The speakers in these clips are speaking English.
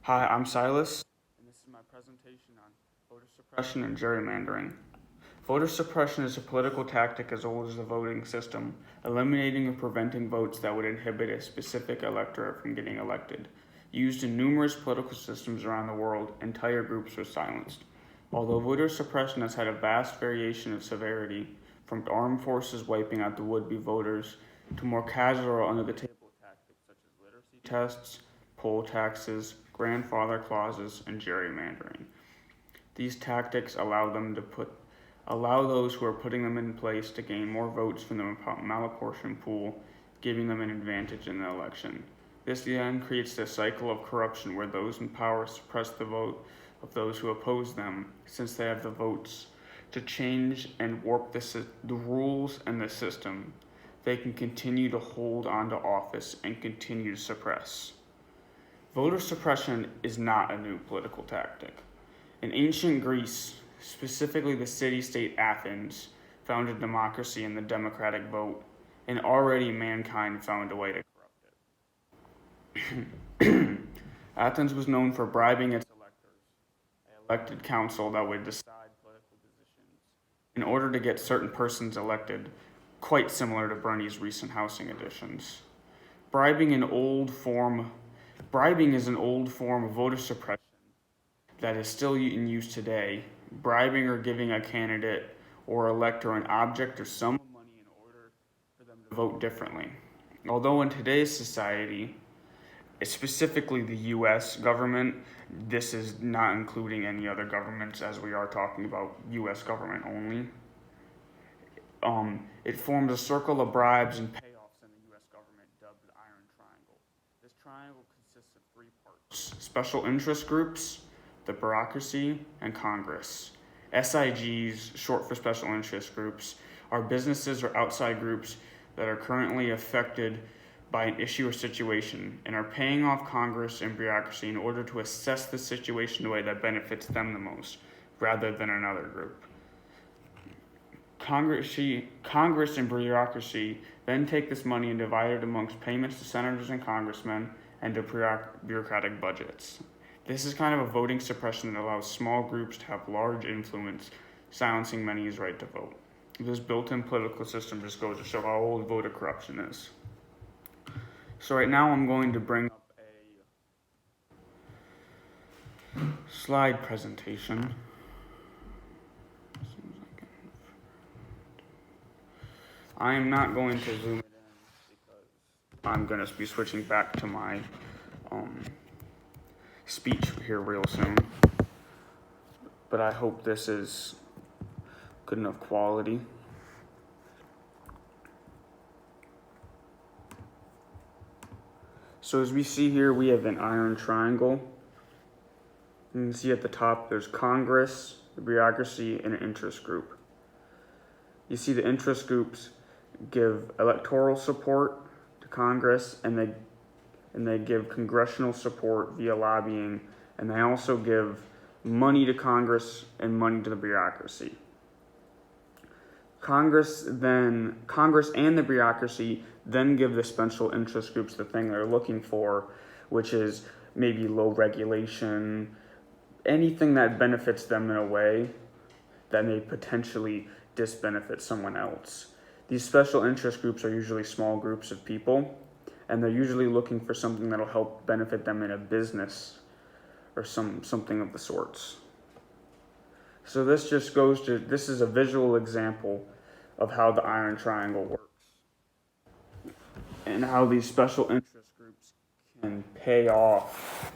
Hi, I'm Silas, and this is my presentation on voter suppression and gerrymandering. Voter suppression is a political tactic as old as the voting system, eliminating or preventing votes that would inhibit a specific electorate from getting elected. Used in numerous political systems around the world, entire groups were silenced. Although voter suppression has had a vast variation of severity, from armed forces wiping out the would-be voters to more casual or under-the-table tactics such as literacy tests, poll taxes, grandfather clauses, and gerrymandering. These tactics allow those who are putting them in place to gain more votes from the malapportioned pool, giving them an advantage in the election. This then creates a cycle of corruption where those in power suppress the vote of those who oppose them, since they have the votes to change and warp the rules and the system. They can continue to hold on to office and continue to suppress. Voter suppression is not a new political tactic. In ancient Greece, specifically the city-state Athens, founded democracy and the democratic vote, and already mankind found a way to corrupt it. Athens was known for bribing its electors, an elected council that would decide political positions, in order to get certain persons elected, quite similar to Bernie's recent housing additions. Bribing an old form Bribing is an old form of voter suppression that is still in use today. Bribing or giving a candidate or elector an object or sum of money in order for them to vote differently. Although in today's society, specifically the US government, this is not including any other governments as we are talking about US government only. It forms a circle of bribes and payoffs in the US government dubbed the Iron Triangle. This triangle consists of three parts: special interest groups, the bureaucracy, and Congress. SIGs, short for special interest groups, are businesses or outside groups that are currently affected by an issue or situation and are paying off Congress and bureaucracy in order to assess the situation in a way that benefits them the most, rather than another group. Congress and bureaucracy then take this money and divide it amongst payments to senators and congressmen and to bureaucratic budgets. This is kind of a voting suppression that allows small groups to have large influence, silencing many's right to vote. This built-in political system just goes to show how old voter corruption is. So right now I'm going to bring up a slide presentation. I am not going to zoom it in because I'm going to be switching back to my speech here real soon. But I hope this is good enough quality. So as we see here, we have an iron triangle. You can see at the top there's Congress, the bureaucracy, and an interest group. You see the interest groups give electoral support to Congress, and they give congressional support via lobbying, and they also give money to Congress and money to the bureaucracy. Congress and the bureaucracy then give the special interest groups the thing they're looking for, which is maybe low regulation, anything that benefits them in a way that may potentially disbenefit someone else. These special interest groups are usually small groups of people, and they're usually looking for something that'll help benefit them in a business or something of the sorts. So this is a visual example of how the iron triangle works and how these special interest groups can pay off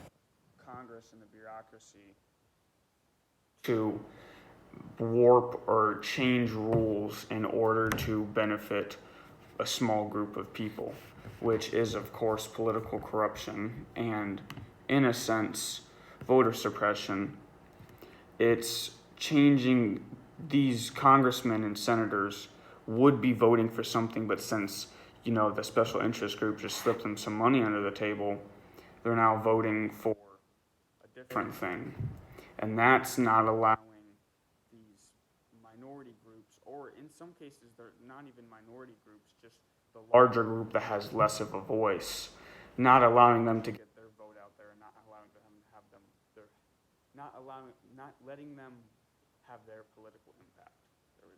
Congress and the bureaucracy to warp or change rules in order to benefit a small group of people, which is, of course, political corruption and, in a sense, voter suppression. It's changing. These congressmen and senators would be voting for something, but since the special interest group just slipped them some money under the table, they're now voting for a different thing, and that's not allowing these minority groups, or in some cases they're not even minority groups, just the larger group that has less of a voice, not allowing them to get their vote out there and not allowing them to have not letting them have their political impact. There we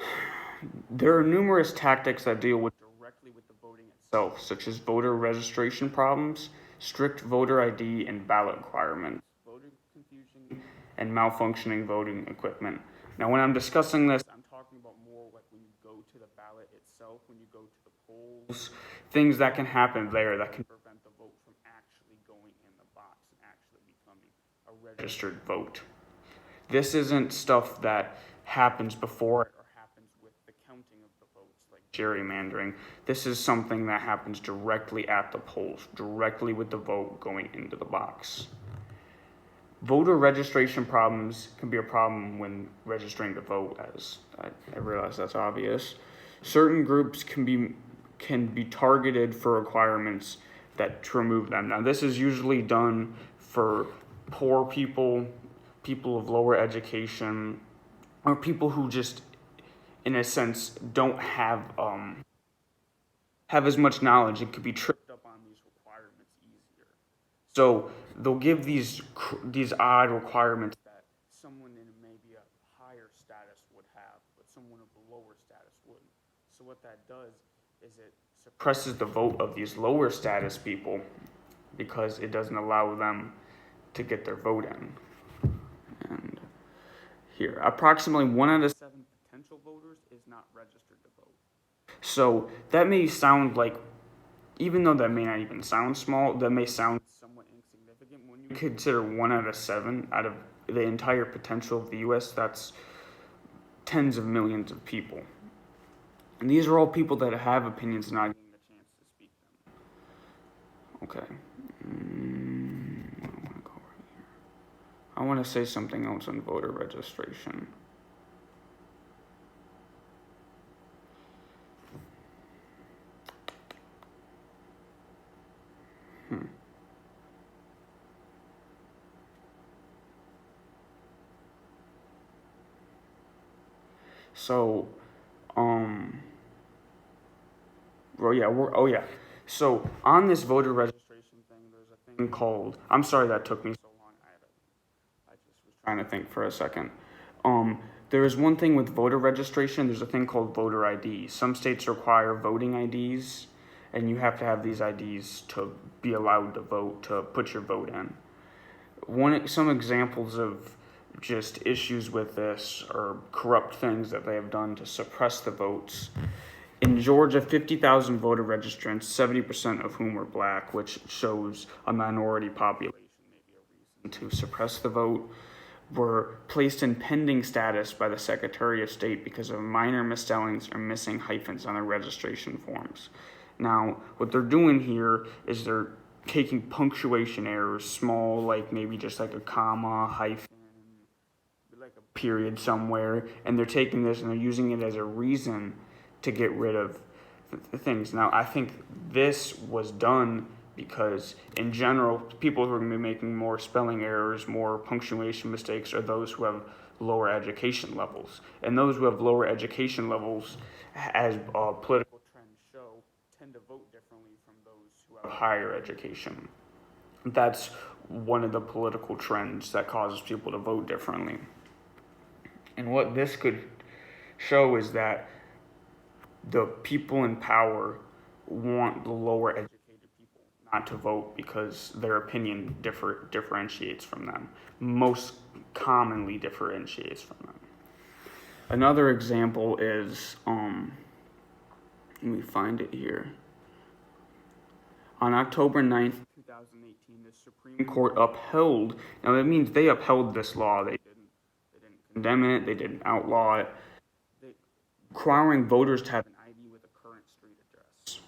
go. There are numerous tactics that deal directly with the voting itself, such as voter registration problems, strict voter ID and ballot requirements, voter confusion, and malfunctioning voting equipment. Now, when I'm discussing this, I'm talking about more like when you go to the ballot itself, when you go to the polls, things that can happen there that can prevent the vote from actually going in the box and actually becoming a registered vote. This isn't stuff that happens before or happens with the counting of the votes, like gerrymandering. This is something that happens directly at the polls, directly with the vote going into the box. Voter registration problems can be a problem when registering to vote, as I realize that's obvious. Certain groups can be targeted for requirements to remove them. Now, this is usually done for poor people, people of lower education, or people who just, in a sense, don't have as much knowledge and could be tripped up on these requirements easier. So they'll give these odd requirements that someone in maybe a higher status would have, but someone of a lower status wouldn't. So what that does is it suppresses the vote of these lower status people because it doesn't allow them to get their vote in. And here, approximately 1 out of 7 potential voters is not registered to vote. So that may sound like, even though that may not even sound small, that may sound somewhat insignificant. When you consider 1 out of 7 out of the entire potential of the U.S., that's tens of millions of people. And these are all people that have opinions not getting the chance to speak them. Okay. I want to go over here. I want to say something else on voter registration. So, So on this voter registration thing, there's a thing called. I'm sorry that took me so long. I just was trying to think for a second. There is one thing with voter registration. There's a thing called voter ID. Some states require voting IDs, and you have to have these IDs to be allowed to vote, to put your vote in. Some examples of just issues with this or corrupt things that they have done to suppress the votes. In Georgia, 50,000 voter registrants, 70% of whom were black, which shows a minority population, maybe a reason to suppress the vote, were placed in pending status by the Secretary of State because of minor misspellings or missing hyphens on their registration forms. Now, what they're doing here is they're taking punctuation errors, small, like maybe just like a comma, hyphen, like a period somewhere, and they're taking this and they're using it as a reason to get rid of things. Now, I think this was done because, in general, people who are going to be making more spelling errors, more punctuation mistakes, are those who have lower education levels. And those who have lower education levels, as political trends show, tend to vote differently from those who have higher education. That's one of the political trends that causes people to vote differently. And what this could show is that the people in power want the lower educated people not to vote because their opinion differentiates from them. Most commonly differentiates from them. Another example is, let me find it here. On October 9th, 2018, the Supreme Court upheld, now that means they upheld this law. They didn't condemn it, they didn't outlaw it. Requiring voters to have an ID with a current street address.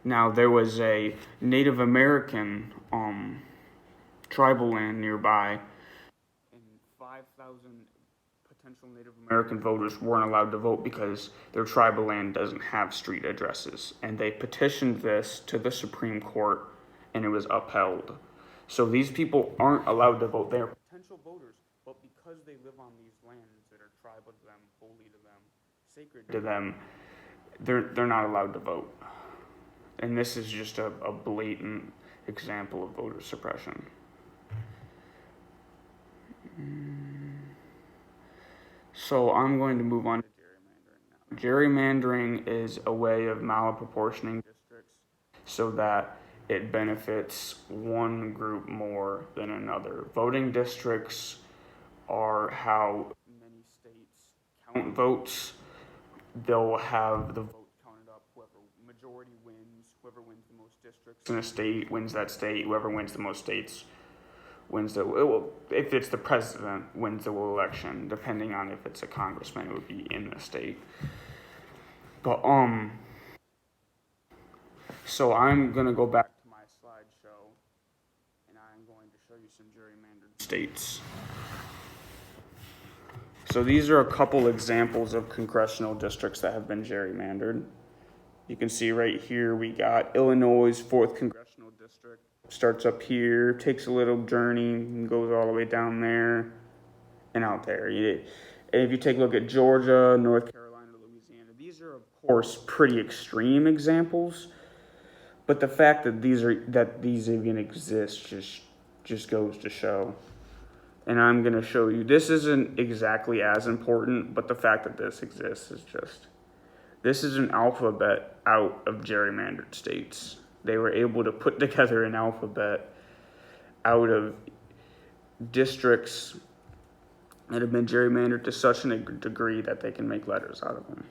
Now, there was a Native American tribal land nearby, and 5,000 potential Native American voters weren't allowed to vote because their tribal land doesn't have street addresses. And they petitioned this to the Supreme Court, and it was upheld. So these people aren't allowed to vote. They are potential voters, but because they live on these lands that are tribal to them, holy to them, sacred to them, they're not allowed to vote. And this is just a blatant example of voter suppression. So I'm going to move on to gerrymandering now. Gerrymandering is a way of malapportioning districts so that it benefits one group more than another. Voting districts are how many states count votes. They'll have the votes counted up. Whoever majority wins, whoever wins the most districts in a state wins that state. Whoever wins the most states wins if it's the president, wins the election. Depending on if it's a congressman, it would be in the state. But so I'm gonna go back to my slideshow, and I'm going to show you some gerrymandered states. So these are a couple examples of congressional districts that have been gerrymandered. You can see right here we got Illinois' 4th Congressional District. Starts up here, takes a little journey, and goes all the way down there and out there. And if you take a look at Georgia, North Carolina, Louisiana, these are of course pretty extreme examples. But the fact that these even exist just goes to show. And I'm going to show you, this isn't exactly as important, but the fact that this exists is just, this is an alphabet out of gerrymandered states. They were able to put together an alphabet out of districts that have been gerrymandered to such a degree that they can make letters out of them.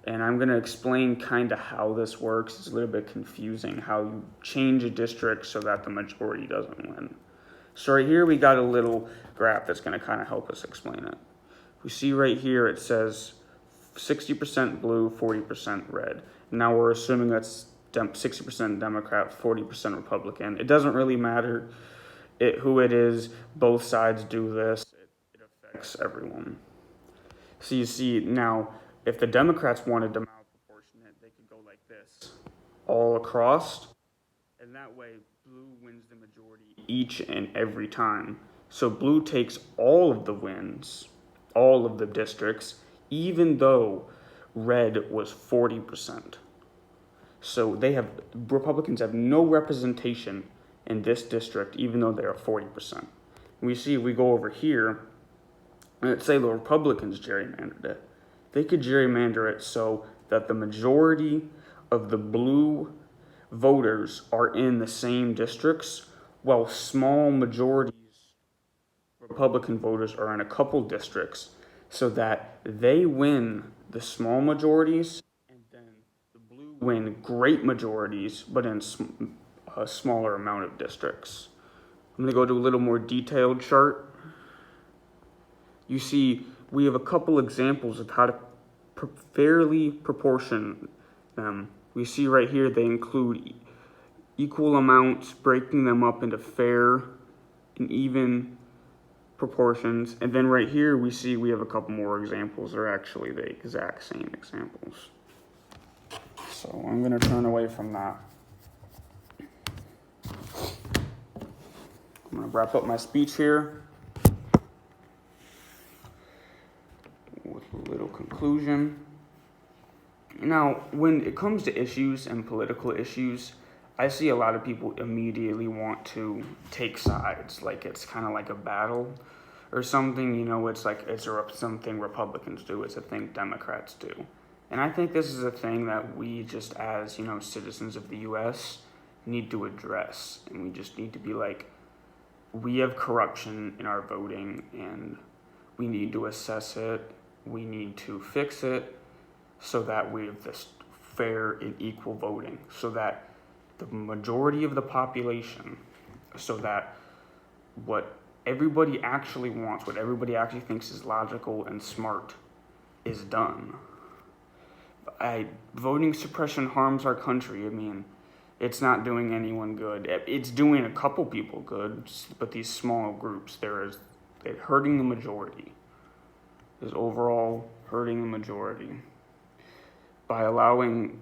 And I'm going to explain kind of how this works. It's a little bit confusing how you change a district so that the majority doesn't win. So right here we got a little graph that's going to kind of help us explain it. We see right here it says 60% blue, 40% red. Now we're assuming that's 60% Democrat, 40% Republican. It doesn't really matter who it is. Both sides do this. It affects everyone. So you see now, if the Democrats wanted to malproportion it, they could go like this, all across, and that way blue wins the majority each and every time. So blue takes all of the wins, all of the districts, even though red was 40%. So Republicans have no representation in this district, even though they are 40%. We see if we go over here, let's say the Republicans gerrymandered it. They could gerrymander it so that the majority of the blue voters are in the same districts, while small majorities Republican voters are in a couple districts, so that they win the small majorities and then the blue win great majorities, but in a smaller amount of districts. I'm going to go to a little more detailed chart. You see, we have a couple examples of how to fairly proportion them. We see right here they include equal amounts, breaking them up into fair and even proportions. And then right here we see we have a couple more examples. They're actually the exact same examples. So I'm going to turn away from that. I'm going to wrap up my speech here with a little conclusion. Now, when it comes to issues and political issues, I see a lot of people immediately want to take sides, like it's kind of like a battle or something. You know, it's like it's something Republicans do, it's a thing Democrats do. And I think this is a thing that we just as, citizens of the U.S. need to address. And we just need to be like, we have corruption in our voting and we need to assess it. We need to fix it so that we have this fair and equal voting, so that the majority of the population, so that what everybody actually wants, what everybody actually thinks is logical and smart is done. Voting suppression harms our country. I mean, it's not doing anyone good. It's doing a couple people good, but these small groups, they're hurting the majority. Is overall hurting the majority by allowing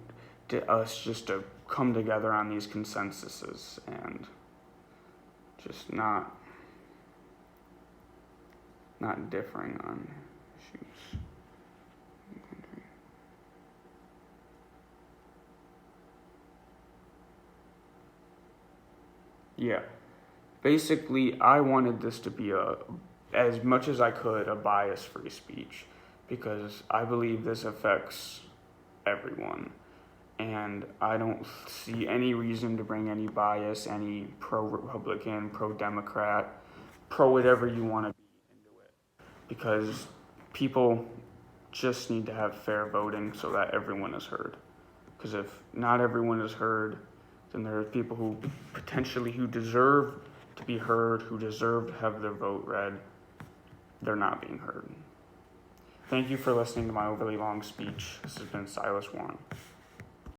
us just to come together on these consensuses and just not differing on issues. Yeah, basically I wanted this to be a as much as I could, a bias-free speech, because I believe this affects everyone. And I don't see any reason to bring any bias, any pro-Republican, pro-Democrat, pro-whatever you want to be into it. Because people just need to have fair voting so that everyone is heard. Because if not everyone is heard, then there are people who who deserve to be heard, who deserve to have their vote read. They're not being heard. Thank you for listening to my overly long speech. This has been Silas Warren.